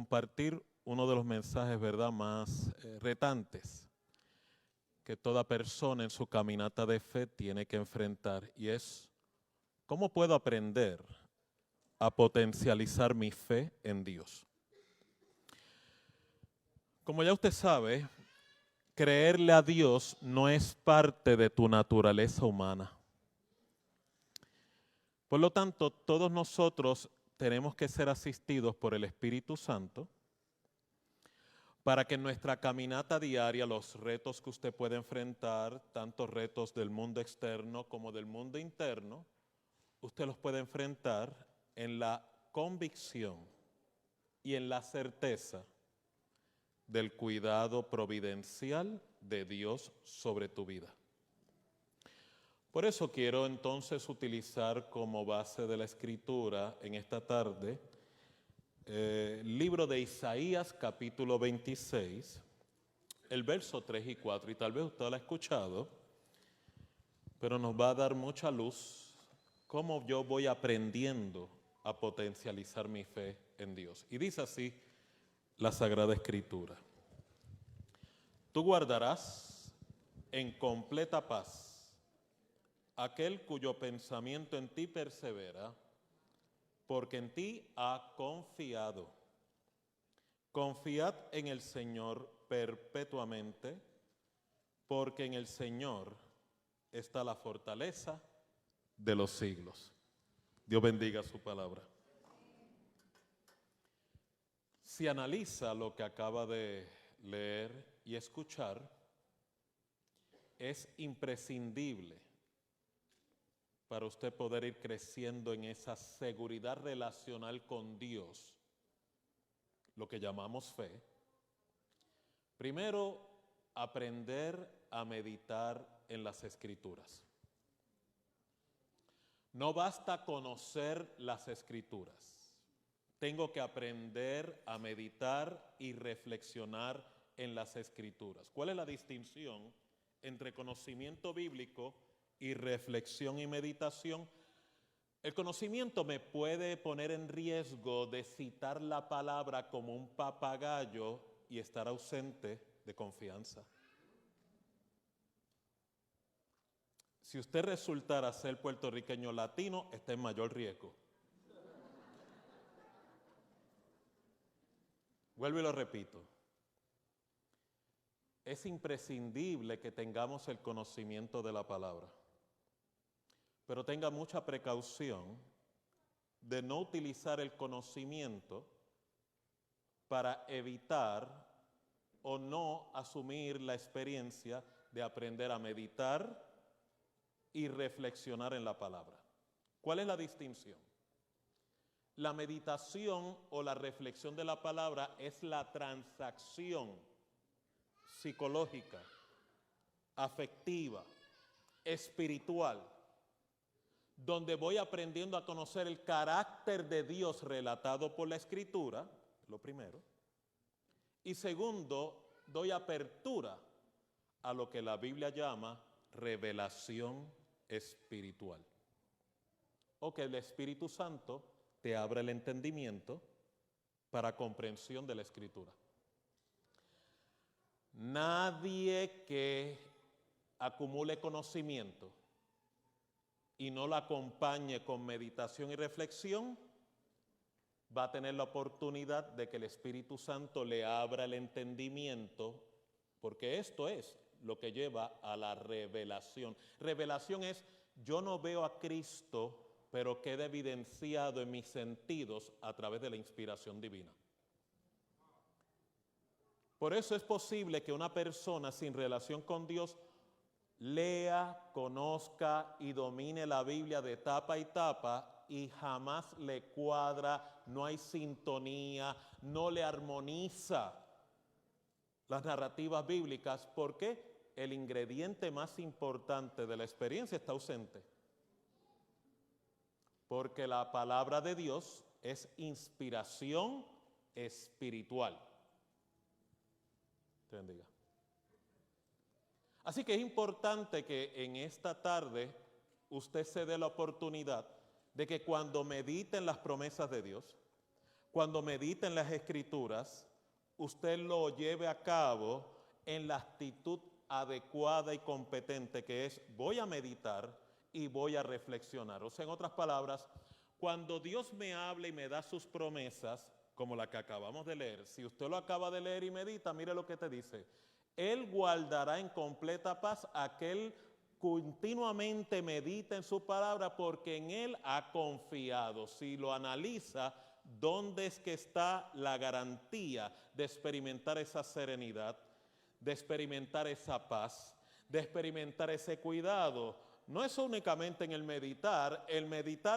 Compartir uno de los mensajes, ¿verdad?, más retantes que toda persona en su caminata de fe tiene que enfrentar, y es: ¿cómo puedo aprender a potencializar mi fe en Dios? Como ya usted sabe, creerle a Dios no es parte de tu naturaleza humana. Por lo tanto, todos nosotros tenemos que ser asistidos por el Espíritu Santo para que en nuestra caminata diaria, los retos que usted puede enfrentar, tanto retos del mundo externo como del mundo interno, usted los puede enfrentar en la convicción y en la certeza del cuidado providencial de Dios sobre tu vida. Por eso quiero entonces utilizar como base de la Escritura en esta tarde libro de Isaías capítulo 26, el verso 3 y 4, y tal vez usted lo ha escuchado, pero nos va a dar mucha luz cómo yo voy aprendiendo a potencializar mi fe en Dios. Y dice así la Sagrada Escritura: tú guardarás en completa paz aquel cuyo pensamiento en ti persevera, porque en ti ha confiado. Confiad en el Señor perpetuamente, porque en el Señor está la fortaleza de los siglos. Dios bendiga su palabra. Si analiza lo que acaba de leer y escuchar, es imprescindible para usted poder ir creciendo en esa seguridad relacional con Dios, lo que llamamos fe. Primero, aprender a meditar en las Escrituras. No basta conocer las Escrituras. Tengo que aprender a meditar y reflexionar en las Escrituras. ¿Cuál es la distinción entre conocimiento bíblico y reflexión y meditación? El conocimiento me puede poner en riesgo de citar la palabra como un papagayo y estar ausente de confianza. Si usted resultara ser puertorriqueño latino, está en mayor riesgo. Vuelvo y lo repito. Es imprescindible que tengamos el conocimiento de la palabra, pero tenga mucha precaución de no utilizar el conocimiento para evitar o no asumir la experiencia de aprender a meditar y reflexionar en la palabra. ¿Cuál es la distinción? La meditación o la reflexión de la palabra es la transacción psicológica, afectiva, espiritual, donde voy aprendiendo a conocer el carácter de Dios relatado por la Escritura, lo primero. Y segundo, doy apertura a lo que la Biblia llama revelación espiritual. O que el Espíritu Santo te abra el entendimiento para comprensión de la Escritura. Nadie que acumule conocimiento y no la acompañe con meditación y reflexión va a tener la oportunidad de que el Espíritu Santo le abra el entendimiento, porque esto es lo que lleva a la revelación. Revelación es: yo no veo a Cristo, pero queda evidenciado en mis sentidos a través de la inspiración divina. Por eso es posible que una persona sin relación con Dios lea, conozca y domine la Biblia de tapa y tapa y jamás le cuadra, no hay sintonía, no le armoniza las narrativas bíblicas. ¿Por qué? El ingrediente más importante de la experiencia está ausente. Porque la palabra de Dios es inspiración espiritual. Te bendiga. Así que es importante que en esta tarde usted se dé la oportunidad de que cuando medite en las promesas de Dios, cuando medita en las Escrituras, usted lo lleve a cabo en la actitud adecuada y competente, que es voy a meditar y voy a reflexionar. O sea, en otras palabras, cuando Dios me habla y me da sus promesas, como la que acabamos de leer, si usted lo acaba de leer y medita, mire lo que te dice. Él guardará en completa paz aquel continuamente medita en su palabra porque en Él ha confiado. Si lo analiza, ¿dónde es que está la garantía de experimentar esa serenidad, de experimentar esa paz, de experimentar ese cuidado? No es únicamente en el meditar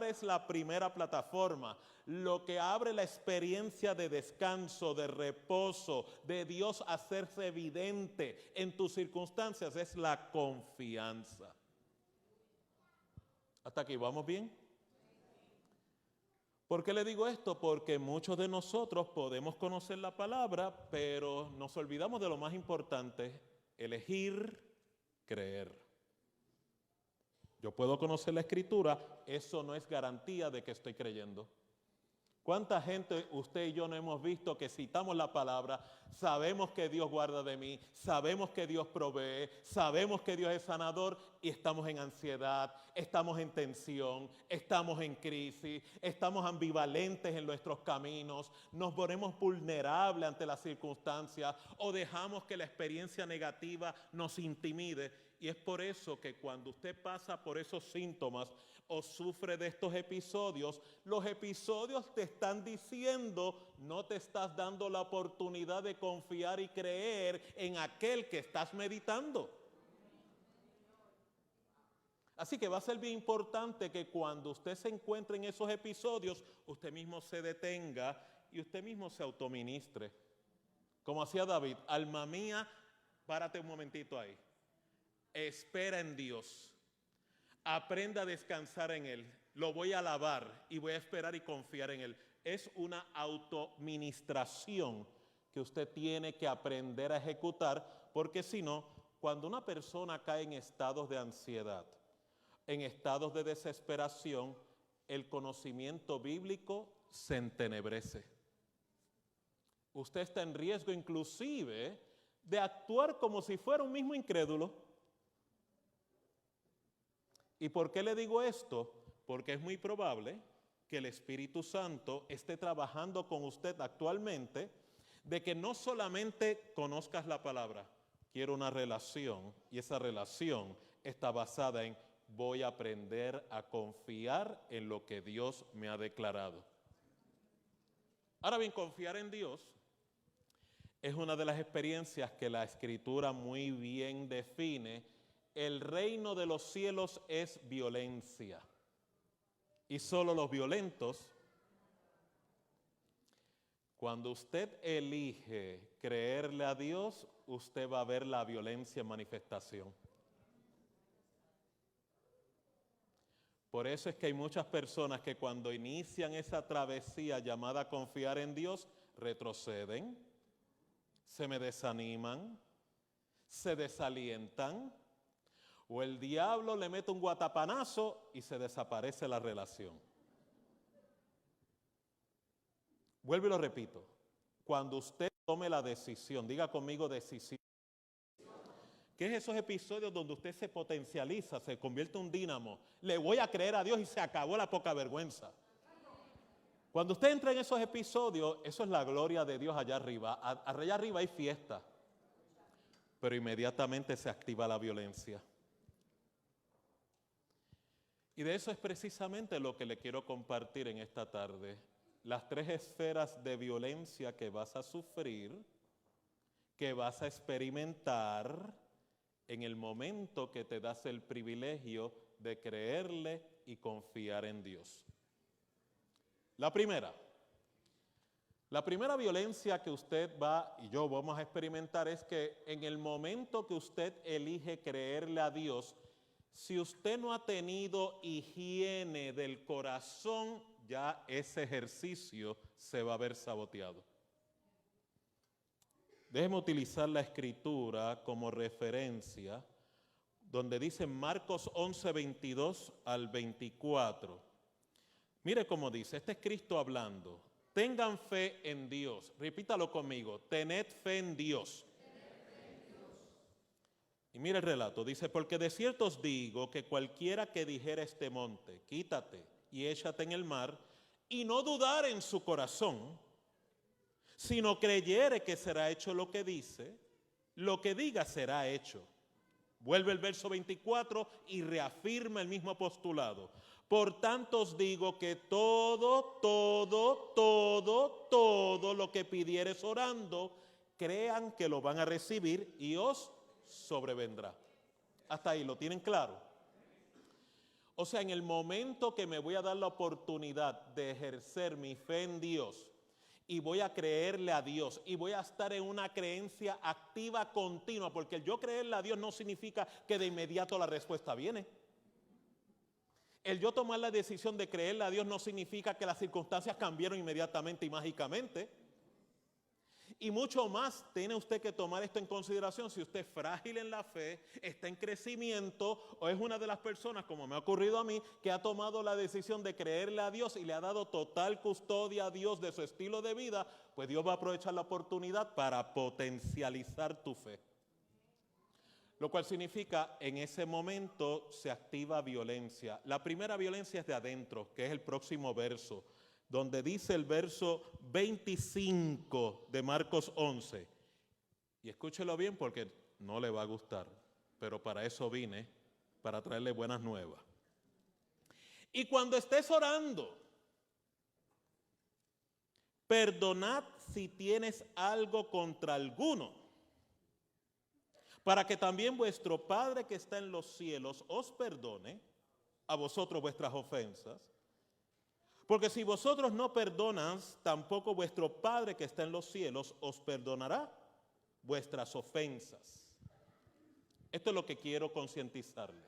es la primera plataforma, lo que abre la experiencia de descanso, de reposo, de Dios hacerse evidente en tus circunstancias, es la confianza. ¿Hasta aquí vamos bien? ¿Por qué le digo esto? Porque muchos de nosotros podemos conocer la palabra, pero nos olvidamos de lo más importante, elegir creer. Yo puedo conocer la Escritura, eso no es garantía de que estoy creyendo. ¿Cuánta gente usted y yo no hemos visto que citamos la palabra, sabemos que Dios guarda de mí, sabemos que Dios provee, sabemos que Dios es sanador y estamos en ansiedad, estamos en tensión, estamos en crisis, estamos ambivalentes en nuestros caminos, nos ponemos vulnerables ante las circunstancias o dejamos que la experiencia negativa nos intimide? Y es por eso que cuando usted pasa por esos síntomas o sufre de estos episodios, los episodios te están diciendo, no te estás dando la oportunidad de confiar y creer en aquel que estás meditando. Así que va a ser bien importante que cuando usted se encuentre en esos episodios, usted mismo se detenga y usted mismo se autoministre. Como hacía David, alma mía, párate un momentito ahí. Espera en Dios, aprenda a descansar en Él, lo voy a alabar y voy a esperar y confiar en Él. Es una autoministración que usted tiene que aprender a ejecutar, porque si no, cuando una persona cae en estados de ansiedad, en estados de desesperación, el conocimiento bíblico se entenebrece. Usted está en riesgo inclusive de actuar como si fuera un mismo incrédulo. ¿Y por qué le digo esto? Porque es muy probable que el Espíritu Santo esté trabajando con usted actualmente de que no solamente conozcas la palabra, quiero una relación y esa relación está basada en voy a aprender a confiar en lo que Dios me ha declarado. Ahora bien, confiar en Dios es una de las experiencias que la Escritura muy bien define. El reino de los cielos es violencia y solo los violentos. Cuando usted elige creerle a Dios, usted va a ver la violencia en manifestación. Por eso es que hay muchas personas que cuando inician esa travesía llamada confiar en Dios, retroceden, se me desaniman, se desalientan, o el diablo le mete un guatapanazo y se desaparece la relación. Vuelvo y lo repito, cuando usted tome la decisión, diga conmigo decisión, ¿qué es esos episodios donde usted se potencializa, se convierte en un dínamo? Le voy a creer a Dios y se acabó la poca vergüenza. Cuando usted entra en esos episodios, eso es la gloria de Dios allá arriba. Allá arriba hay fiesta, pero inmediatamente se activa la violencia. Y de eso es precisamente lo que le quiero compartir en esta tarde. Las 3 esferas de violencia que vas a sufrir, que vas a experimentar en el momento que te das el privilegio de creerle y confiar en Dios. La primera violencia que usted va y yo vamos a experimentar es que en el momento que usted elige creerle a Dios, si usted no ha tenido higiene del corazón, ya ese ejercicio se va a ver saboteado. Déjeme utilizar la Escritura como referencia, donde dice Marcos 11, 22 al 24. Mire cómo dice, este es Cristo hablando. Tengan fe en Dios. Repítalo conmigo. Tened fe en Dios. Y mira el relato. Dice, porque de cierto os digo que cualquiera que dijera a este monte, quítate y échate en el mar, y no dudar en su corazón, sino creyere que será hecho lo que dice, lo que diga será hecho. Vuelve el verso 24 y reafirma el mismo postulado. Por tanto os digo que todo lo que pidiereis orando, crean que lo van a recibir y os sobrevendrá. Hasta ahí, ¿lo tienen claro? O sea, en el momento que me voy a dar la oportunidad de ejercer mi fe en Dios y voy a creerle a Dios y voy a estar en una creencia activa continua, porque el yo creerle a Dios no significa que de inmediato la respuesta viene. El yo tomar la decisión de creerle a Dios no significa que las circunstancias cambiaron inmediatamente y mágicamente. Y mucho más tiene usted que tomar esto en consideración si usted es frágil en la fe, está en crecimiento o es una de las personas, como me ha ocurrido a mí, que ha tomado la decisión de creerle a Dios y le ha dado total custodia a Dios de su estilo de vida, pues Dios va a aprovechar la oportunidad para potencializar tu fe. Lo cual significa, en ese momento se activa violencia. La primera violencia es de adentro, que es el próximo verso, donde dice el verso 25 de Marcos 11. Y escúchelo bien porque no le va a gustar, pero para eso vine, para traerle buenas nuevas. Y cuando estés orando, perdonad si tienes algo contra alguno, para que también vuestro Padre que está en los cielos os perdone a vosotros vuestras ofensas. Porque si vosotros no perdonáis, tampoco vuestro Padre que está en los cielos os perdonará vuestras ofensas. Esto es lo que quiero concientizarle.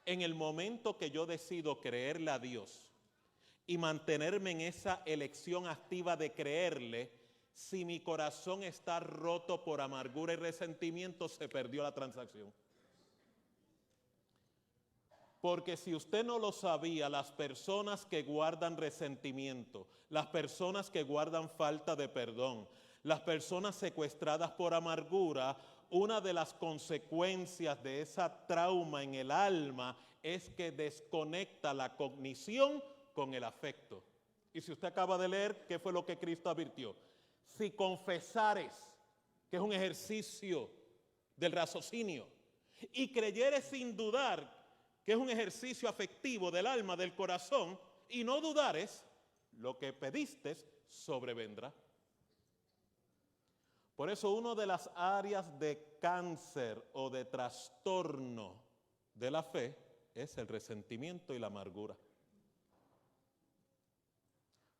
En el momento que yo decido creerle a Dios y mantenerme en esa elección activa de creerle, si mi corazón está roto por amargura y resentimiento, se perdió la transacción. Porque si usted no lo sabía, las personas que guardan resentimiento, las personas que guardan falta de perdón, las personas secuestradas por amargura, una de las consecuencias de esa trauma en el alma es que desconecta la cognición con el afecto. Y si usted acaba de leer, ¿qué fue lo que Cristo advirtió? Si confesares, que es un ejercicio del raciocinio, y creyeres sin dudar, que es un ejercicio afectivo del alma, del corazón, y no dudares, lo que pediste sobrevendrá. Por eso una de las áreas de cáncer o de trastorno de la fe es el resentimiento y la amargura.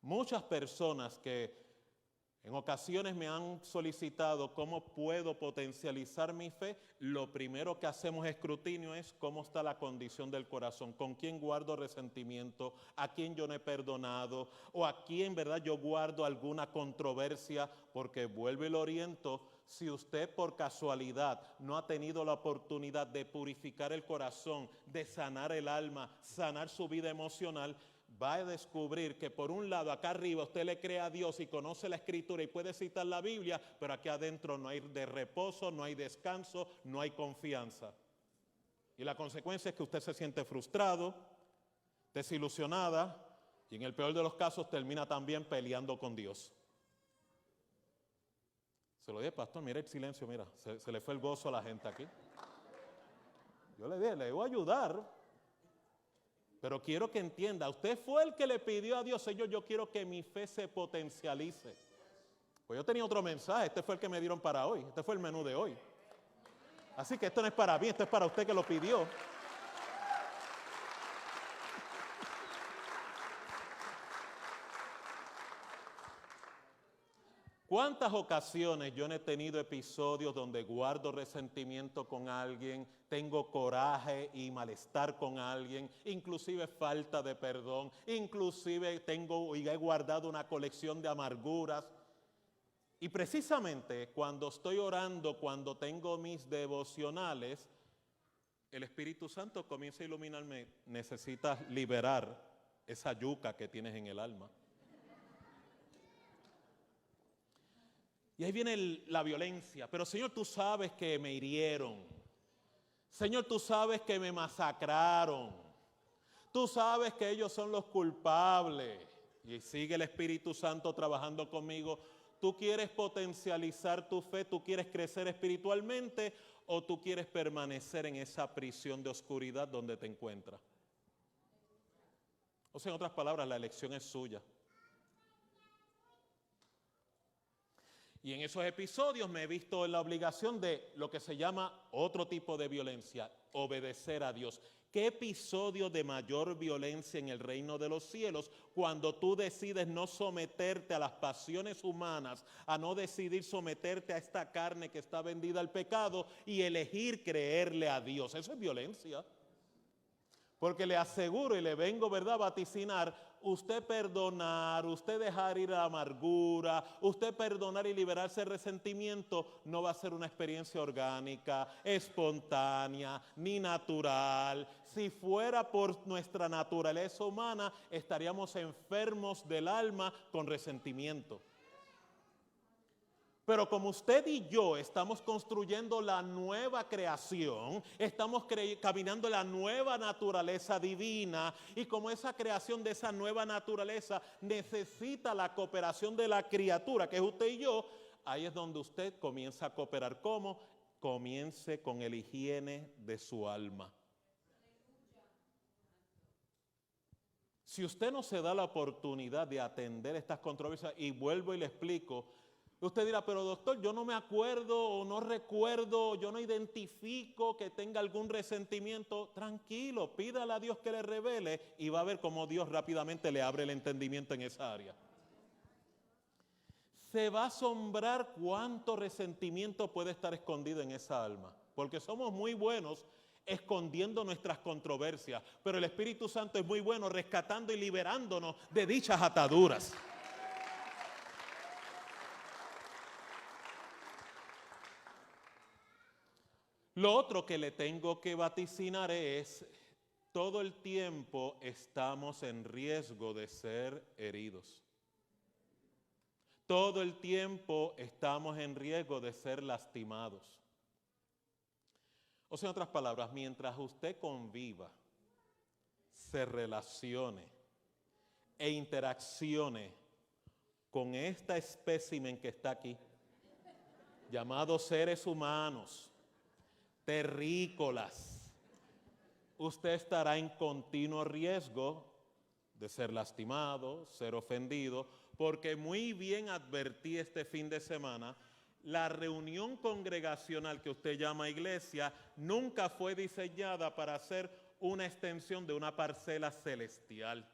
Muchas personas que en ocasiones me han solicitado cómo puedo potencializar mi fe, lo primero que hacemos escrutinio es cómo está la condición del corazón, con quién guardo resentimiento, a quién yo no he perdonado o a quién, ¿verdad?, yo guardo alguna controversia, porque vuelvo y lo oriento. Si usted por casualidad no ha tenido la oportunidad de purificar el corazón, de sanar el alma, sanar su vida emocional, va a descubrir que por un lado acá arriba usted le cree a Dios y conoce la Escritura y puede citar la Biblia, pero aquí adentro no hay de reposo, no hay descanso, no hay confianza. Y la consecuencia es que usted se siente frustrado, desilusionada y en el peor de los casos termina también peleando con Dios. Se lo dije, pastor, mira el silencio, mira, se le fue el gozo a la gente aquí. Yo le dije, le voy a ayudar. Pero quiero que entienda, usted fue el que le pidió a Dios, Señor, yo quiero que mi fe se potencialice. Pues yo tenía otro mensaje, este fue el que me dieron para hoy, este fue el menú de hoy. Así que esto no es para mí, esto es para usted que lo pidió. ¿Cuántas ocasiones yo no he tenido episodios donde guardo resentimiento con alguien, tengo coraje y malestar con alguien, inclusive falta de perdón, inclusive tengo y he guardado una colección de amarguras? Y precisamente cuando estoy orando, cuando tengo mis devocionales, el Espíritu Santo comienza a iluminarme. Necesitas liberar esa yuca que tienes en el alma. Y ahí viene la violencia. Pero Señor, tú sabes que me hirieron. Señor, tú sabes que me masacraron. Tú sabes que ellos son los culpables. Y sigue el Espíritu Santo trabajando conmigo. ¿Tú quieres potencializar tu fe? ¿Tú quieres crecer espiritualmente? ¿O tú quieres permanecer en esa prisión de oscuridad donde te encuentras? O sea, en otras palabras, la elección es suya. Y en esos episodios me he visto en la obligación de lo que se llama otro tipo de violencia, obedecer a Dios. ¿Qué episodio de mayor violencia en el reino de los cielos cuando tú decides no someterte a las pasiones humanas, a no decidir someterte a esta carne que está vendida al pecado y elegir creerle a Dios? Eso es violencia. Porque le aseguro y le vengo, ¿verdad?, a vaticinar, usted perdonar, usted dejar ir a la amargura, usted perdonar y liberarse del resentimiento, no va a ser una experiencia orgánica, espontánea, ni natural. Si fuera por nuestra naturaleza humana, estaríamos enfermos del alma con resentimiento. Pero como usted y yo estamos construyendo la nueva creación, estamos caminando la nueva naturaleza divina, y como esa creación de esa nueva naturaleza necesita la cooperación de la criatura, que es usted y yo, ahí es donde usted comienza a cooperar. ¿Cómo? Comience con el higiene de su alma. Si usted no se da la oportunidad de atender estas controversias, y vuelvo y le explico, usted dirá, pero doctor, yo no me acuerdo o no recuerdo, yo no identifico que tenga algún resentimiento. Tranquilo, pídale a Dios que le revele y va a ver cómo Dios rápidamente le abre el entendimiento en esa área. Se va a asombrar cuánto resentimiento puede estar escondido en esa alma, porque somos muy buenos escondiendo nuestras controversias, pero el Espíritu Santo es muy bueno rescatando y liberándonos de dichas ataduras. Lo otro que le tengo que vaticinar es, todo el tiempo estamos en riesgo de ser heridos. Todo el tiempo estamos en riesgo de ser lastimados. O sea, en otras palabras, mientras usted conviva, se relacione e interaccione con esta espécimen que está aquí, llamados seres humanos, terrícolas, usted estará en continuo riesgo de ser lastimado, ser ofendido, porque muy bien advertí este fin de semana, la reunión congregacional que usted llama iglesia nunca fue diseñada para ser una extensión de una parcela celestial.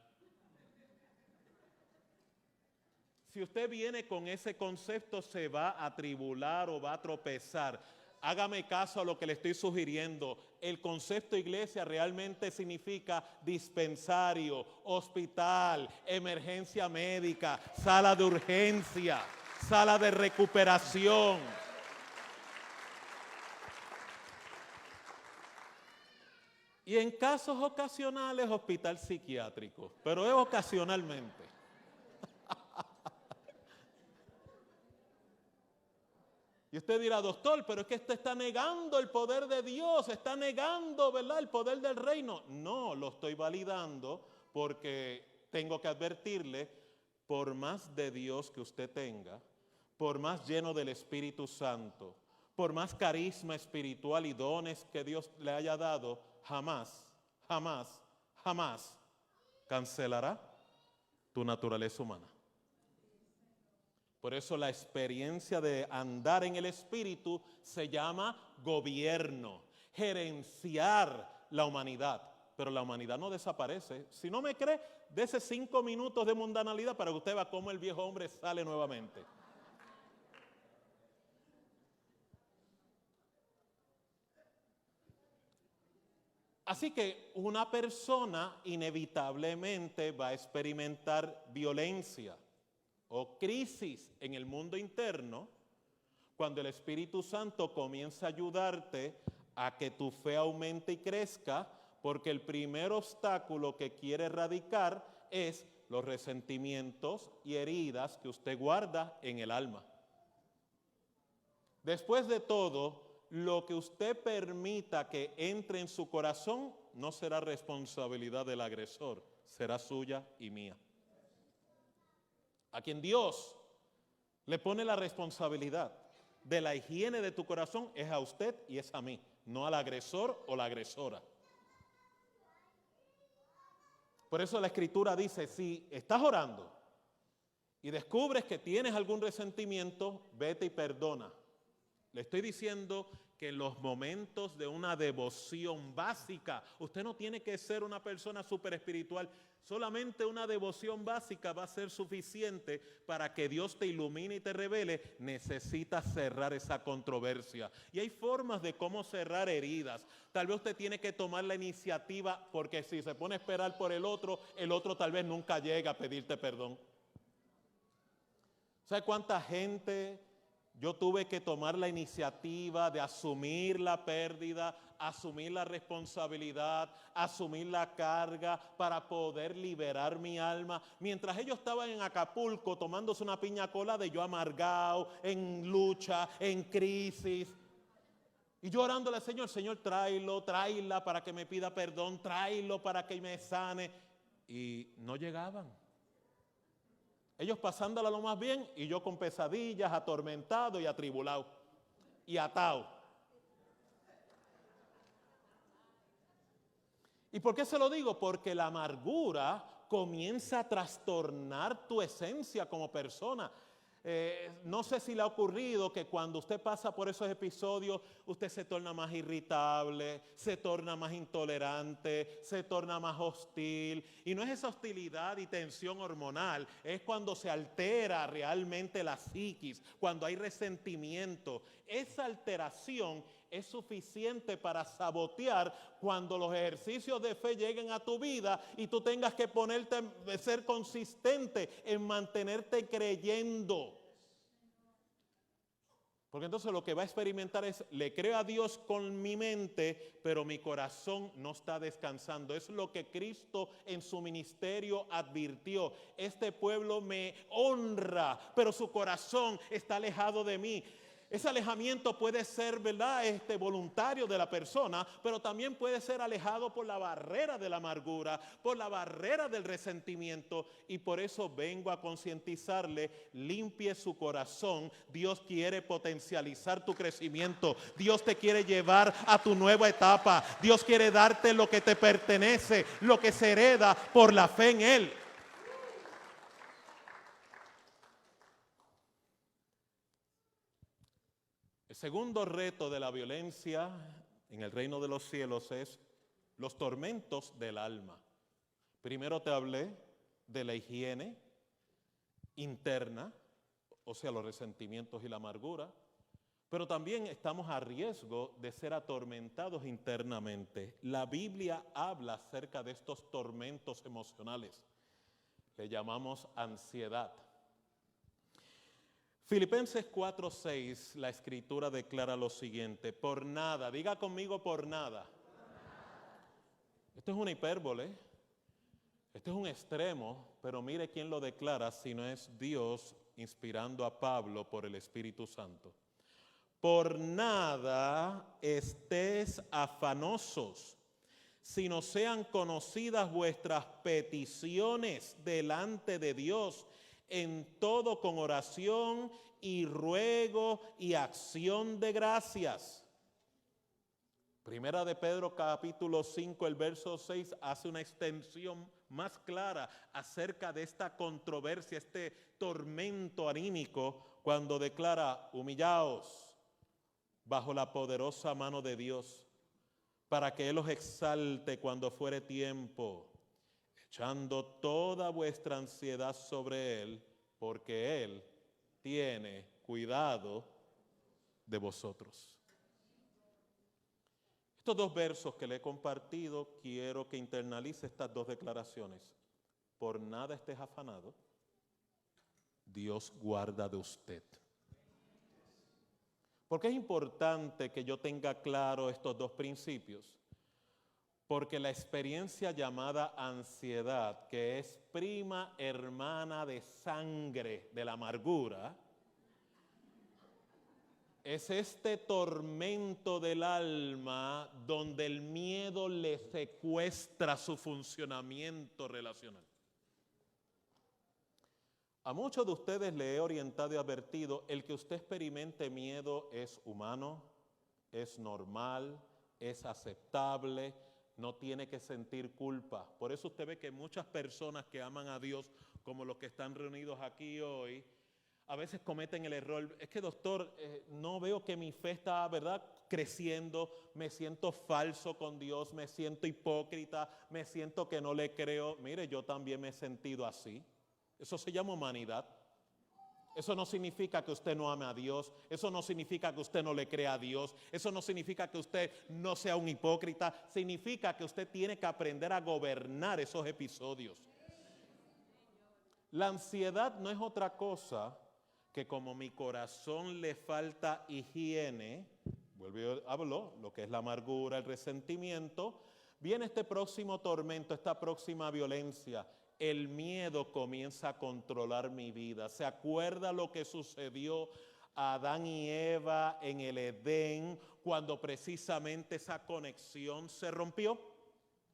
Si usted viene con ese concepto, se va a atribular o va a tropezar. Hágame caso a lo que le estoy sugiriendo. El concepto iglesia realmente significa dispensario, hospital, emergencia médica, sala de urgencia, sala de recuperación. Y en casos ocasionales, hospital psiquiátrico, pero es ocasionalmente. Y usted dirá, doctor, pero es que esto está negando el poder de Dios, está negando, ¿verdad?, el poder del reino. No, lo estoy validando porque tengo que advertirle, por más de Dios que usted tenga, por más lleno del Espíritu Santo, por más carisma espiritual y dones que Dios le haya dado, jamás, jamás, jamás cancelará tu naturaleza humana. Por eso la experiencia de andar en el Espíritu se llama gobierno, gerenciar la humanidad. Pero la humanidad no desaparece. Si no me cree, dese 5 minutos de mundanalidad para que usted vea cómo el viejo hombre sale nuevamente. Así que una persona inevitablemente va a experimentar violencia o crisis en el mundo interno cuando el Espíritu Santo comienza a ayudarte a que tu fe aumente y crezca, porque el primer obstáculo que quiere erradicar es los resentimientos y heridas que usted guarda en el alma. Después de todo, lo que usted permita que entre en su corazón no será responsabilidad del agresor, será suya y mía. A quien Dios le pone la responsabilidad de la higiene de tu corazón es a usted y es a mí, no al agresor o la agresora. Por eso la Escritura dice, si estás orando y descubres que tienes algún resentimiento, vete y perdona. Le estoy diciendo que en los momentos de una devoción básica, usted no tiene que ser una persona súper espiritual, solamente una devoción básica va a ser suficiente para que Dios te ilumine y te revele. Necesitas cerrar esa controversia. Y hay formas de cómo cerrar heridas. Tal vez usted tiene que tomar la iniciativa, porque si se pone a esperar por el otro tal vez nunca llega a pedirte perdón. ¿Sabe cuánta gente yo tuve que tomar la iniciativa de asumir la pérdida, asumir la responsabilidad, asumir la carga para poder liberar mi alma? Mientras ellos estaban en Acapulco tomándose una piña colada y yo amargado, en lucha, en crisis. Y yo orándole al Señor, Señor, tráela para que me pida perdón, tráelo para que me sane. Y no llegaban. Ellos pasándola lo más bien y yo con pesadillas, atormentado y atribulado y atado. ¿Y por qué se lo digo? Porque la amargura comienza a trastornar tu esencia como persona. No sé si le ha ocurrido que cuando usted pasa por esos episodios, usted se torna más irritable, se torna más intolerante, se torna más hostil. Y no es esa hostilidad y tensión hormonal, es cuando se altera realmente la psiquis, cuando hay resentimiento. Esa alteración es suficiente para sabotear cuando los ejercicios de fe lleguen a tu vida y tú tengas que ser consistente en mantenerte creyendo. Porque entonces lo que va a experimentar es, le creo a Dios con mi mente, pero mi corazón no está descansando. Es lo que Cristo en su ministerio advirtió. Este pueblo me honra, pero su corazón está alejado de mí. Ese alejamiento puede ser, ¿verdad?, voluntario de la persona, pero también puede ser alejado por la barrera de la amargura, por la barrera del resentimiento. Y por eso vengo a concientizarle, limpie su corazón. Dios quiere potencializar tu crecimiento. Dios te quiere llevar a tu nueva etapa. Dios quiere darte lo que te pertenece, lo que se hereda por la fe en Él. El segundo reto de la violencia en el reino de los cielos es los tormentos del alma. Primero te hablé de la higiene interna, o sea, los resentimientos y la amargura, pero también estamos a riesgo de ser atormentados internamente. La Biblia habla acerca de estos tormentos emocionales. Le llamamos ansiedad. Filipenses 4:6, la Escritura declara lo siguiente: por nada, diga conmigo, por nada. Esto es una hipérbole, esto es un extremo, pero mire quién lo declara si no es Dios inspirando a Pablo por el Espíritu Santo. Por nada estés afanosos, sino sean conocidas vuestras peticiones delante de Dios, en todo con oración y ruego y acción de gracias. Primera de Pedro capítulo 5, el verso 6 hace una extensión más clara acerca de esta controversia, este tormento anímico, cuando declara: humillaos bajo la poderosa mano de Dios, para que Él os exalte cuando fuere tiempo, echando toda vuestra ansiedad sobre Él, porque Él tiene cuidado de vosotros. Estos dos versos que le he compartido, quiero que internalice estas dos declaraciones. Por nada estés afanado, Dios guarda de usted. ¿Por qué es importante que yo tenga claro estos dos principios? Porque la experiencia llamada ansiedad, que es prima hermana de sangre de la amargura, Es este tormento del alma donde el miedo le secuestra su funcionamiento relacional. A muchos de ustedes le he orientado y advertido, el que usted experimente miedo es humano, es normal, es aceptable, no tiene que sentir culpa. Por eso usted ve que muchas personas que aman a Dios, como los que están reunidos aquí hoy, a veces cometen el error, es que doctor, no veo que mi fe está, ¿verdad?, creciendo, me siento falso con Dios, me siento hipócrita, me siento que no le creo. Mire, yo también me he sentido así. Eso se llama humanidad. Eso no significa que usted no ame a Dios, eso no significa que usted no le crea a Dios, eso no significa que usted no sea un hipócrita, significa que usted tiene que aprender a gobernar esos episodios. La ansiedad no es otra cosa que como mi corazón le falta higiene, hablo, lo que es la amargura, el resentimiento, viene este próximo tormento, esta próxima violencia. El miedo comienza a controlar mi vida. ¿Se acuerda lo que sucedió a Adán y Eva en el Edén cuando precisamente esa conexión se rompió?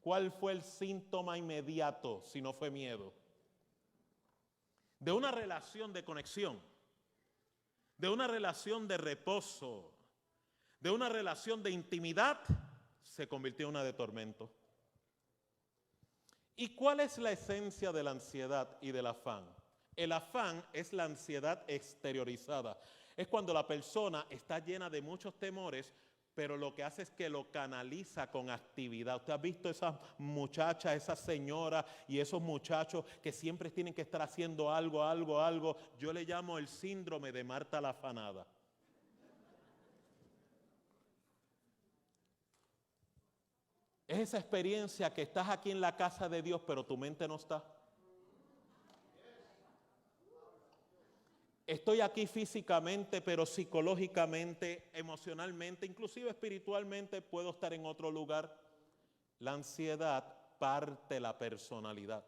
¿Cuál fue el síntoma inmediato si no fue miedo? De una relación de conexión, de una relación de reposo, de una relación de intimidad, se convirtió en una de tormento. ¿Y cuál es la esencia de la ansiedad y del afán? El afán es la ansiedad exteriorizada. Es cuando la persona está llena de muchos temores, pero lo que hace es que lo canaliza con actividad. Usted ha visto esas muchachas, esas señoras y esos muchachos que siempre tienen que estar haciendo algo. Yo le llamo el síndrome de Marta la afanada. Es esa experiencia que estás aquí en la casa de Dios, pero tu mente no está. Estoy aquí físicamente, pero psicológicamente, emocionalmente, inclusive espiritualmente puedo estar en otro lugar. La ansiedad parte la personalidad.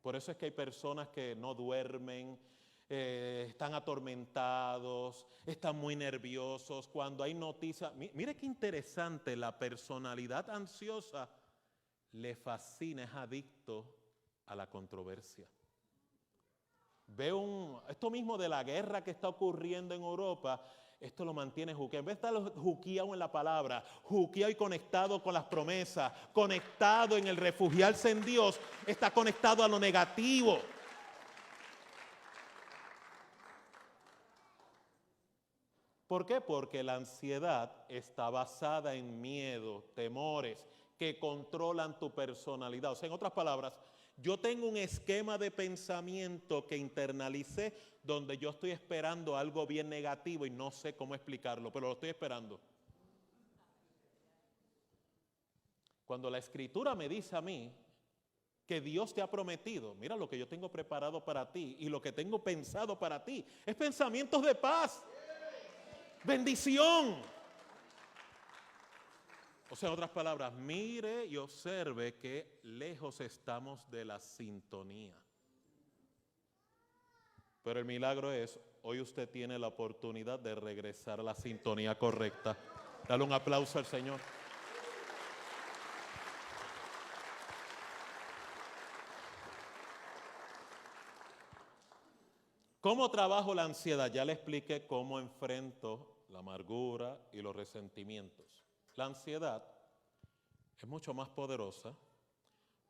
Por eso es que hay personas que no duermen, están atormentados, están muy nerviosos. Cuando hay noticias, mire qué interesante, la personalidad ansiosa le fascina, es adicto a la controversia. Esto mismo de la guerra que está ocurriendo en Europa, esto lo mantiene juqueado. En vez de estar juqueado en la palabra, juqueado y conectado con las promesas, conectado en el refugiarse en Dios, está conectado a lo negativo. ¿Por qué? Porque la ansiedad está basada en miedo, temores que controlan tu personalidad. O sea, en otras palabras, yo tengo un esquema de pensamiento que internalicé donde yo estoy esperando algo bien negativo y no sé cómo explicarlo, pero lo estoy esperando. Cuando la Escritura me dice a mí que Dios te ha prometido, mira lo que yo tengo preparado para ti y lo que tengo pensado para ti, es pensamientos de paz, bendición. O sea, en otras palabras, mire y observe que lejos estamos de la sintonía. Pero el milagro es, hoy usted tiene la oportunidad de regresar a la sintonía correcta. Dale un aplauso al Señor. ¿Cómo trabajo la ansiedad? Ya le expliqué cómo enfrento la amargura y los resentimientos. La ansiedad es mucho más poderosa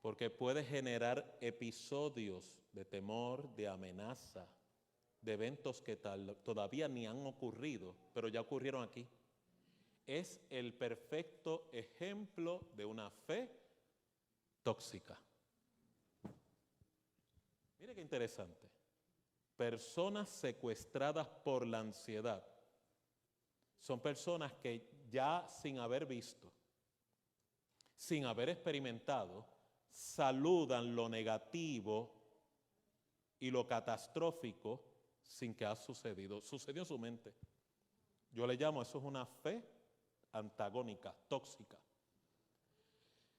porque puede generar episodios de temor, de amenaza, de eventos que todavía ni han ocurrido, pero ya ocurrieron aquí. Es el perfecto ejemplo de una fe tóxica. Mire qué interesante. Personas secuestradas por la ansiedad son personas que ya sin haber visto, sin haber experimentado, saludan lo negativo y lo catastrófico sin que ha sucedido. Sucedió en su mente. Yo le llamo, eso es una fe antagónica, tóxica.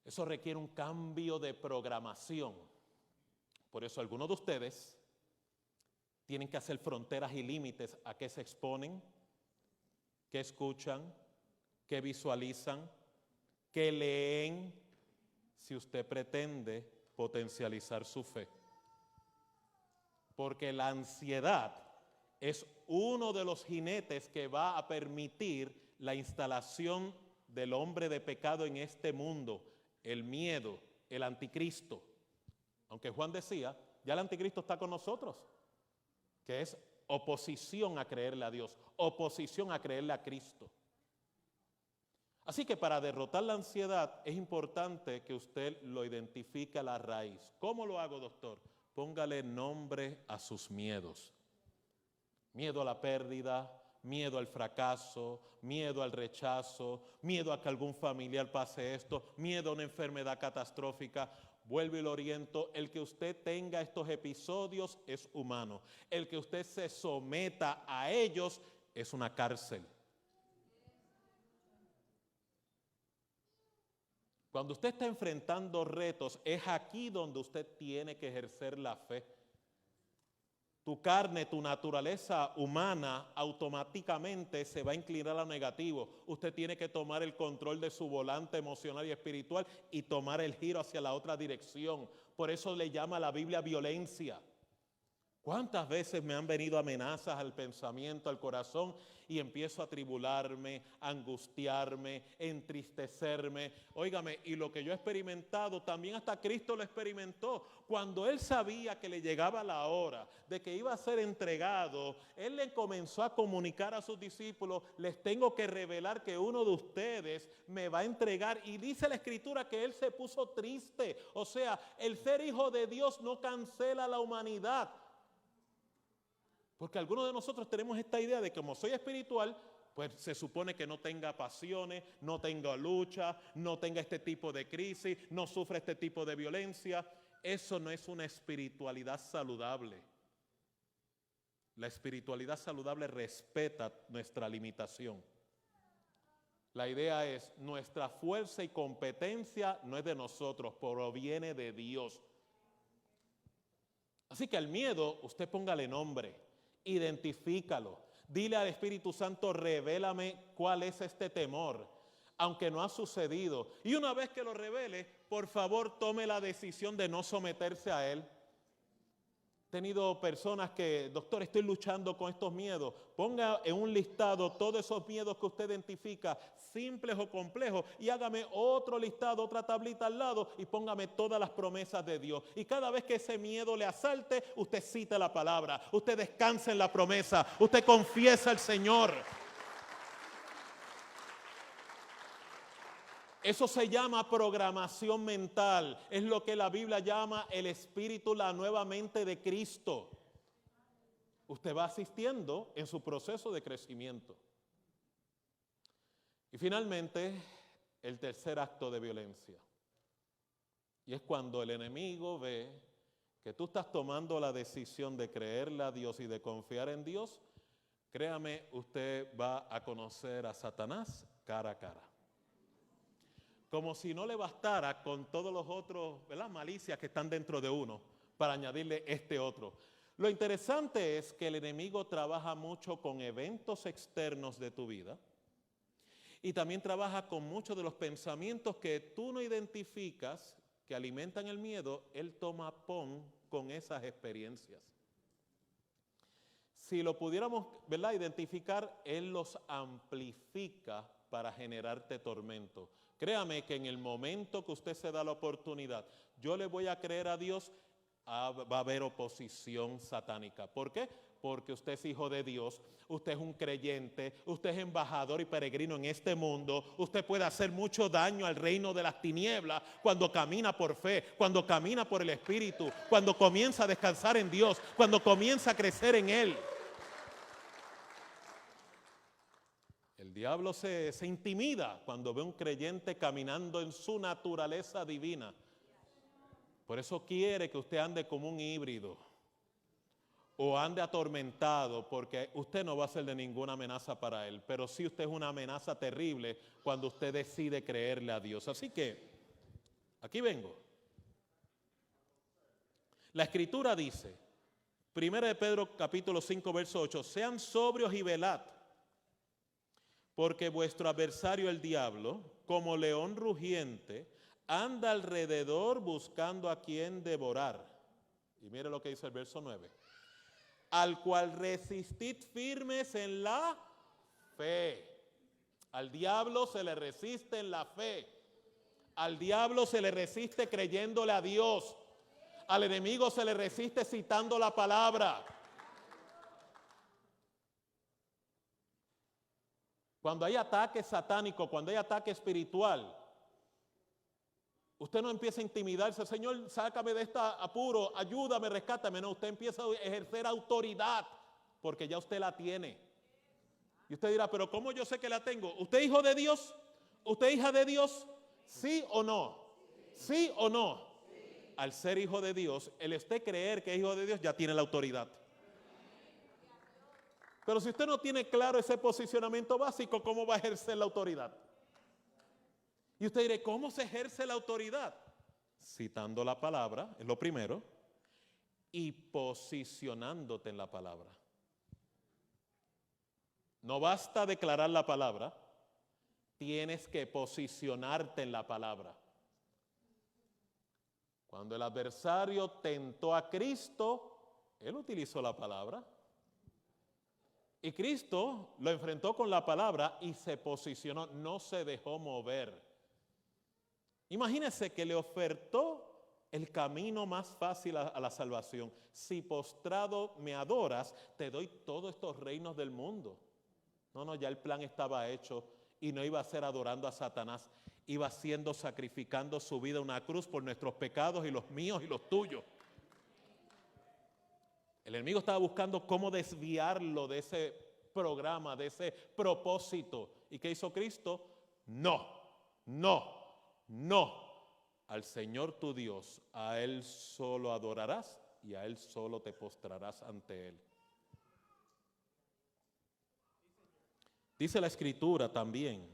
Eso requiere un cambio de programación. Por eso algunos de ustedes tienen que hacer fronteras y límites a qué se exponen, ¿Qué escuchan? ¿Qué visualizan? ¿Qué leen? Si usted pretende potencializar su fe. Porque la ansiedad es uno de los jinetes que va a permitir la instalación del hombre de pecado en este mundo, el miedo, el anticristo. Aunque Juan decía, ya el anticristo está con nosotros, que es oposición a creerle a Dios, oposición a creerle a Cristo. Así que para derrotar la ansiedad es importante que usted lo identifique a la raíz. ¿Cómo lo hago, doctor? Póngale nombre a sus miedos. Miedo a la pérdida, miedo al fracaso, miedo al rechazo, miedo a que algún familiar pase esto, miedo a una enfermedad catastrófica. Vuelvo y lo oriento, el que usted tenga estos episodios es humano. El que usted se someta a ellos es una cárcel. Cuando usted está enfrentando retos, es aquí donde usted tiene que ejercer la fe. Tu carne, tu naturaleza humana automáticamente se va a inclinar a lo negativo. Usted tiene que tomar el control de su volante emocional y espiritual y tomar el giro hacia la otra dirección. Por eso le llama a la Biblia violencia. ¿Cuántas veces me han venido amenazas al pensamiento, al corazón, y empiezo a tribularme, a angustiarme, a entristecerme? Óigame, y lo que yo he experimentado, también hasta Cristo lo experimentó. Cuando Él sabía que le llegaba la hora de que iba a ser entregado, Él le comenzó a comunicar a sus discípulos, les tengo que revelar que uno de ustedes me va a entregar. Y dice la Escritura que Él se puso triste. O sea, el ser hijo de Dios no cancela la humanidad. Porque algunos de nosotros tenemos esta idea de que como soy espiritual, pues se supone que no tenga pasiones, no tenga lucha, no tenga este tipo de crisis, no sufra este tipo de violencia. Eso no es una espiritualidad saludable. La espiritualidad saludable respeta nuestra limitación. La idea es, nuestra fuerza y competencia no es de nosotros, proviene de Dios. Así que al miedo, usted póngale nombre. Identifícalo. Dile al Espíritu Santo, revélame cuál es este temor, aunque no ha sucedido. Y una vez que lo revele, por favor, tome la decisión de no someterse a él. He tenido personas que, doctor, estoy luchando con estos miedos. Ponga en un listado todos esos miedos que usted identifica, simples o complejos, y hágame otro listado, otra tablita al lado, y póngame todas las promesas de Dios. Y cada vez que ese miedo le asalte, usted cita la palabra, usted descansa en la promesa, usted confiesa al Señor. Eso se llama programación mental. Es lo que la Biblia llama el espíritu, la nueva mente de Cristo. Usted va asistiendo en su proceso de crecimiento. Y finalmente, el tercer acto de violencia. Y es cuando el enemigo ve que tú estás tomando la decisión de creerle a Dios y de confiar en Dios. Créame, usted va a conocer a Satanás cara a cara. Como si no le bastara con todos los otros, ¿verdad?, malicias que están dentro de uno, para añadirle este otro. Lo interesante es que el enemigo trabaja mucho con eventos externos de tu vida y también trabaja con muchos de los pensamientos que tú no identificas, que alimentan el miedo. Él toma pon con esas experiencias. Si lo pudiéramos, ¿verdad?, identificar, él los amplifica para generarte tormento. Créame que en el momento que usted se da la oportunidad, yo le voy a creer a Dios, va a haber oposición satánica. ¿Por qué? Porque usted es hijo de Dios, usted es un creyente, usted es embajador y peregrino en este mundo. Usted puede hacer mucho daño al reino de las tinieblas cuando camina por fe, cuando camina por el Espíritu, cuando comienza a descansar en Dios, cuando comienza a crecer en Él. El diablo se intimida cuando ve un creyente caminando en su naturaleza divina. Por eso quiere que usted ande como un híbrido o ande atormentado, porque usted no va a ser de ninguna amenaza para él, pero sí usted es una amenaza terrible cuando usted decide creerle a Dios. Así que, aquí vengo. La Escritura dice, 1 de Pedro capítulo 5, verso 8, sean sobrios y velad, Porque vuestro adversario el diablo, como león rugiente, anda alrededor buscando a quien devorar. Y mire lo que dice el verso 9. Al cual resistid firmes en la fe. Al diablo se le resiste en la fe. Al diablo se le resiste creyéndole a Dios. Al enemigo se le resiste citando la palabra. Cuando hay ataque satánico, cuando hay ataque espiritual, usted no empieza a intimidarse, Señor, sácame de este apuro, ayúdame, rescátame. No, usted empieza a ejercer autoridad, porque ya usted la tiene. Y usted dirá, pero ¿cómo yo sé que la tengo? ¿Usted es hijo de Dios? ¿Usted es hija de Dios? ¿Sí o no? ¿Sí o no? Al ser hijo de Dios, el usted creer que es hijo de Dios, ya tiene la autoridad. Pero si usted no tiene claro ese posicionamiento básico, ¿cómo va a ejercer la autoridad? Y usted dirá, ¿cómo se ejerce la autoridad? Citando la palabra, es lo primero, y posicionándote en la palabra. No basta declarar la palabra, tienes que posicionarte en la palabra. Cuando el adversario tentó a Cristo, él utilizó la palabra. Y Cristo lo enfrentó con la palabra y se posicionó, no se dejó mover. Imagínese que le ofertó el camino más fácil a la salvación. Si postrado me adoras, te doy todos estos reinos del mundo. No, ya el plan estaba hecho y no iba a ser adorando a Satanás. Iba siendo sacrificando su vida a una cruz por nuestros pecados y los míos y los tuyos. El enemigo estaba buscando cómo desviarlo de ese programa, de ese propósito. ¿Y qué hizo Cristo? No. Al Señor tu Dios, a Él solo adorarás y a Él solo te postrarás ante Él. Dice la Escritura también,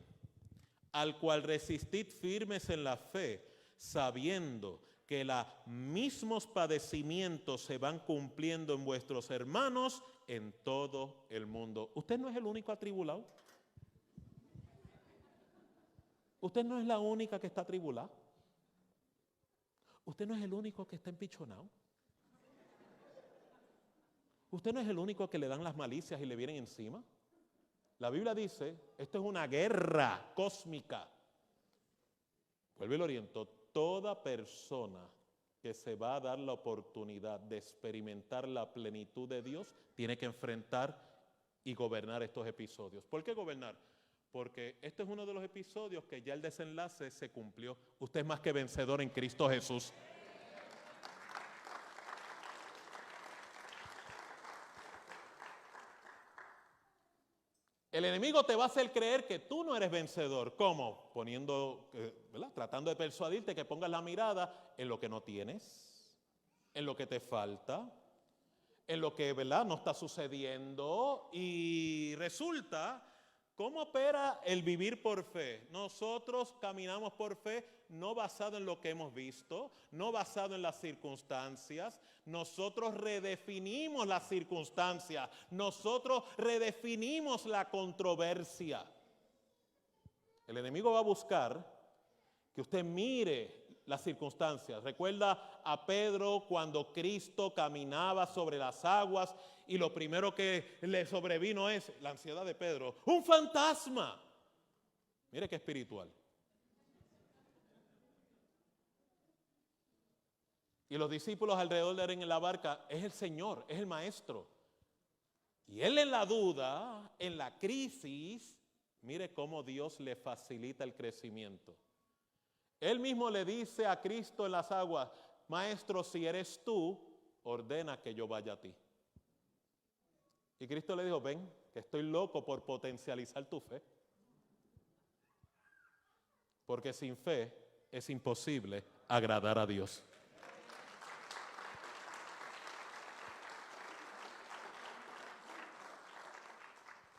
al cual resistid firmes en la fe, sabiendo que los mismos padecimientos se van cumpliendo en vuestros hermanos en todo el mundo. ¿Usted no es el único atribulado? ¿Usted no es la única que está atribulada? ¿Usted no es el único que está empichonado? ¿Usted no es el único que le dan las malicias y le vienen encima? La Biblia dice, esto es una guerra cósmica. Vuelve y lo oriento. Toda persona que se va a dar la oportunidad de experimentar la plenitud de Dios tiene que enfrentar y gobernar estos episodios. ¿Por qué gobernar? Porque este es uno de los episodios que ya el desenlace se cumplió. Usted es más que vencedor en Cristo Jesús. El enemigo te va a hacer creer que tú no eres vencedor. ¿Cómo? Tratando de persuadirte que pongas la mirada en lo que no tienes, en lo que te falta, en lo que no está sucediendo. Y resulta, ¿cómo opera el vivir por fe? Nosotros caminamos por fe no basado en lo que hemos visto, no basado en las circunstancias. Nosotros redefinimos las circunstancias, nosotros redefinimos la controversia. El enemigo va a buscar que usted mire las circunstancias. Recuerda a Pedro cuando Cristo caminaba sobre las aguas y lo primero que le sobrevino es la ansiedad de Pedro. ¡Un fantasma! Mire qué espiritual. Y los discípulos alrededor de él en la barca, es el Señor, es el Maestro. Y él en la duda, en la crisis, mire cómo Dios le facilita el crecimiento. Él mismo le dice a Cristo en las aguas, Maestro, si eres tú, ordena que yo vaya a ti. Y Cristo le dijo, ven, que estoy loco por potencializar tu fe. Porque sin fe es imposible agradar a Dios.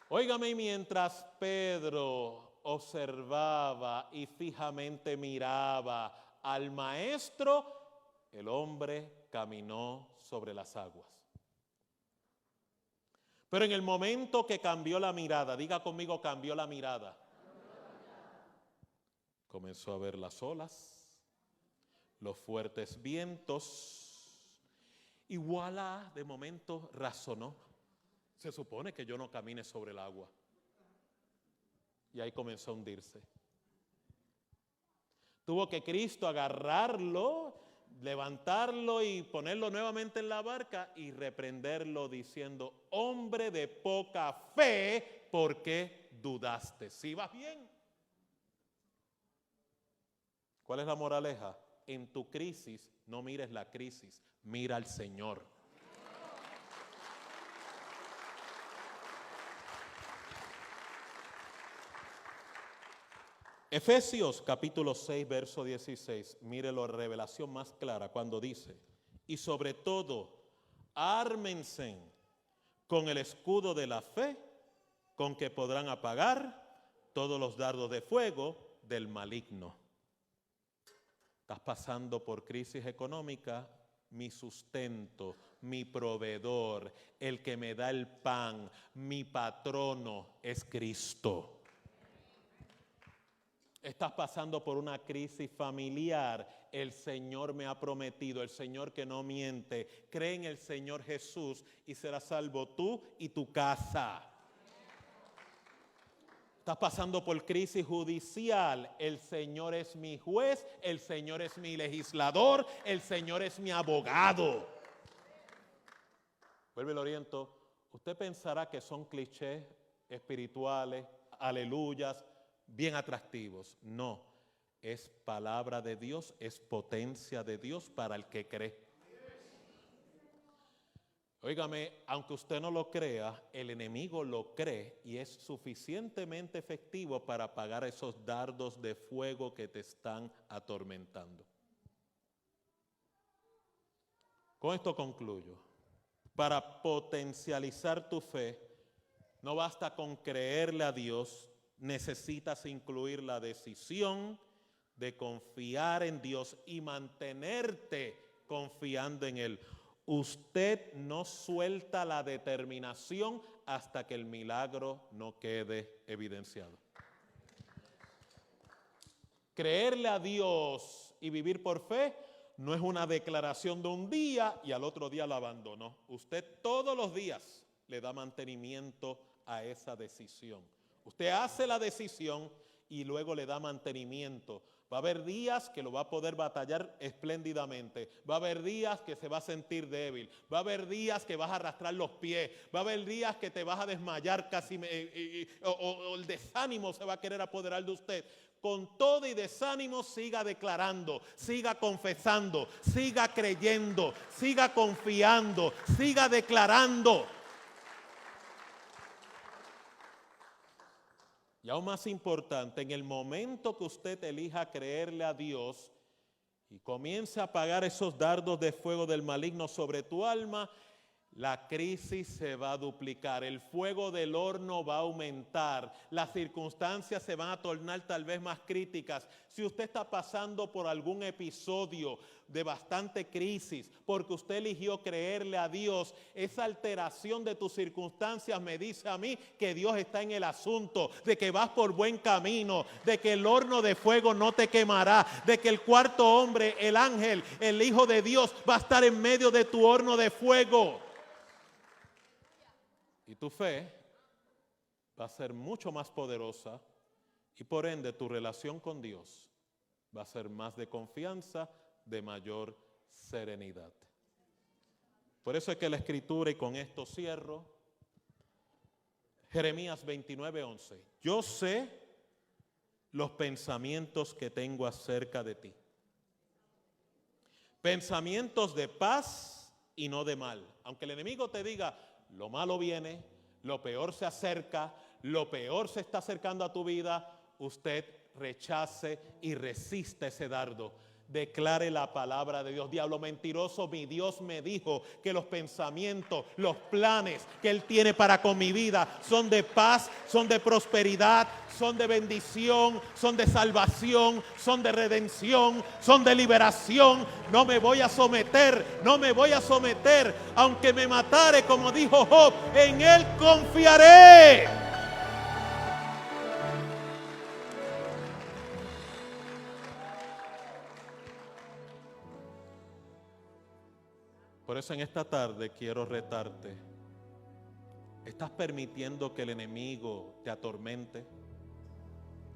Óigame, mientras Pedro observaba y fijamente miraba al Maestro, el hombre caminó sobre las aguas. Pero en el momento que cambió la mirada, diga conmigo, cambió la mirada. Comenzó a ver las olas, los fuertes vientos, y voilà, de momento razonó. Se supone que yo no camine sobre el agua. Y ahí comenzó a hundirse. Tuvo que Cristo agarrarlo, levantarlo y ponerlo nuevamente en la barca y reprenderlo diciendo: hombre de poca fe, ¿por qué dudaste? ¿Sí vas bien? ¿Cuál es la moraleja? En tu crisis no mires la crisis, mira al Señor. Efesios capítulo 6, verso 16, mire la revelación más clara cuando dice: y sobre todo, ármense con el escudo de la fe, con que podrán apagar todos los dardos de fuego del maligno. Estás pasando por crisis económica, mi sustento, mi proveedor, el que me da el pan, mi patrono es Cristo. Estás pasando por una crisis familiar, el Señor me ha prometido, el Señor que no miente, cree en el Señor Jesús y serás salvo tú y tu casa. Estás pasando por crisis judicial, el Señor es mi juez, el Señor es mi legislador, el Señor es mi abogado. Vuelve el oriento, usted pensará que son clichés espirituales, aleluyas, bien atractivos. No, es palabra de Dios, es potencia de Dios para el que cree. Óigame, aunque usted no lo crea, el enemigo lo cree y es suficientemente efectivo para apagar esos dardos de fuego que te están atormentando. Con esto concluyo. Para potencializar tu fe, no basta con creerle a Dios, necesitas incluir la decisión de confiar en Dios y mantenerte confiando en Él. Usted no suelta la determinación hasta que el milagro no quede evidenciado. Creerle a Dios y vivir por fe no es una declaración de un día y al otro día la abandonó. Usted todos los días le da mantenimiento a esa decisión. Usted hace la decisión y luego le da mantenimiento. Va a haber días que lo va a poder batallar espléndidamente. Va a haber días que se va a sentir débil. Va a haber días que vas a arrastrar los pies. Va a haber días que te vas a desmayar casi o el desánimo se va a querer apoderar de usted. Con todo y desánimo siga declarando, siga confesando, siga creyendo, siga confiando, siga declarando. Y aún más importante, en el momento que usted elija creerle a Dios y comience a apagar esos dardos de fuego del maligno sobre tu alma, la crisis se va a duplicar, el fuego del horno va a aumentar, las circunstancias se van a tornar tal vez más críticas. Si usted está pasando por algún episodio de bastante crisis, porque usted eligió creerle a Dios, esa alteración de tus circunstancias me dice a mí que Dios está en el asunto, de que vas por buen camino, de que el horno de fuego no te quemará, de que el cuarto hombre, el ángel, el Hijo de Dios va a estar en medio de tu horno de fuego. Y tu fe va a ser mucho más poderosa y por ende tu relación con Dios va a ser más de confianza, de mayor serenidad. Por eso es que la Escritura, y con esto cierro, Jeremías 29:11, yo sé los pensamientos que tengo acerca de ti. Pensamientos de paz y no de mal. Aunque el enemigo te diga, lo malo viene, lo peor se acerca, lo peor se está acercando a tu vida, usted rechace y resiste ese dardo. Declare la palabra de Dios. Diablo mentiroso, mi Dios me dijo que los pensamientos, los planes que Él tiene para con mi vida son de paz, son de prosperidad, son de bendición, son de salvación, son de redención, son de liberación. No me voy a someter, no me voy a someter. Aunque me matare, como dijo Job, en Él confiaré. Por eso en esta tarde quiero retarte. ¿Estás permitiendo que el enemigo te atormente?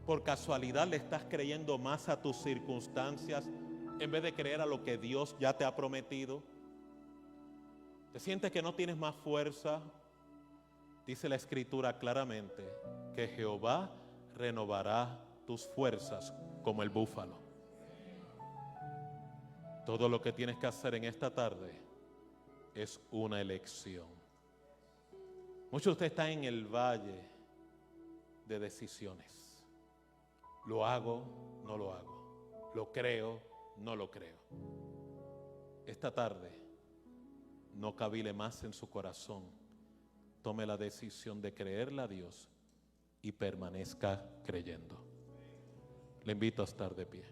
¿Por casualidad le estás creyendo más a tus circunstancias en vez de creer a lo que Dios ya te ha prometido? ¿Te sientes que no tienes más fuerza? Dice la Escritura claramente que Jehová renovará tus fuerzas como el búfalo. Todo lo que tienes que hacer en esta tarde es una elección. Muchos de ustedes están en el valle de decisiones. ¿Lo hago? No lo hago. ¿Lo creo? No lo creo. Esta tarde no cavile más en su corazón. Tome la decisión de creerle a Dios y permanezca creyendo. Le invito a estar de pie.